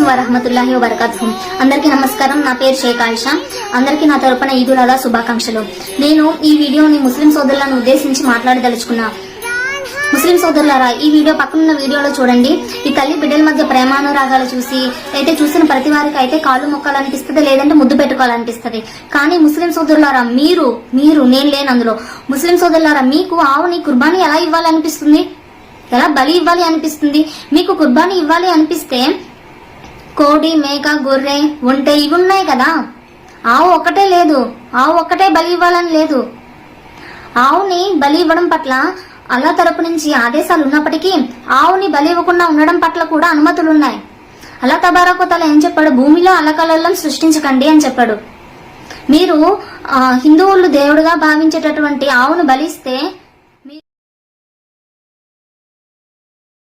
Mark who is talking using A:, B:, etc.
A: వరహమతుల్లాహి వబరకాతుహు. అందరికీ నమస్కారం. నా పేరు షేక్ ఆయిషా. అందరికీ నా తరపున ఈదుల్ అదా శుభాకాంక్షలు. నేను ఈ వీడియోని ముస్లిం సోదరులను ఉద్దేశించి మాట్లాడదలుచుకున్నా. ముస్లిం సోదరులారా, ఈ వీడియో పక్కనున్న వీడియోలో చూడండి. ఈ తల్లి బిడ్డల మధ్య ప్రేమానురాగాలు చూసిన ప్రతి వారికి అయితే కాళ్ళు మొక్కాలనిపిస్తుంది, లేదంటే ముద్దు పెట్టుకోవాలనిపిస్తుంది. కానీ ముస్లిం సోదరులారా, మీరు నేను లేను అందులో. ముస్లిం సోదరులారా, మీకు ఆవుని కుర్బానీ ఎలా ఇవ్వాలనిపిస్తుంది? ఎలా బలి ఇవ్వాలి అనిపిస్తుంది? మీకు కుర్బానీ ఇవ్వాలి అనిపిస్తే కోడి, మేక, గొర్రె, ఒంటె ఇవి ఉన్నాయి కదా. ఆవు ఒక్కటే లేదు, ఆవు ఒక్కటే బలి ఇవ్వాలని లేదు. ఆవుని బలి ఇవ్వడం పట్ల అల్లా తరపు నుంచి ఆదేశాలు ఉన్నప్పటికీ ఆవుని బలి ఇవ్వకుండా ఉండడం పట్ల కూడా అనుమతులున్నాయి. అల్లా తబారక వ తఆలా ఏం చెప్పాడు? భూమిలో అల్లకల్లోలం సృష్టించకండి అని చెప్పాడు. మీరు హిందువులు దేవుడుగా భావించేటటువంటి ఆవును బలిస్తే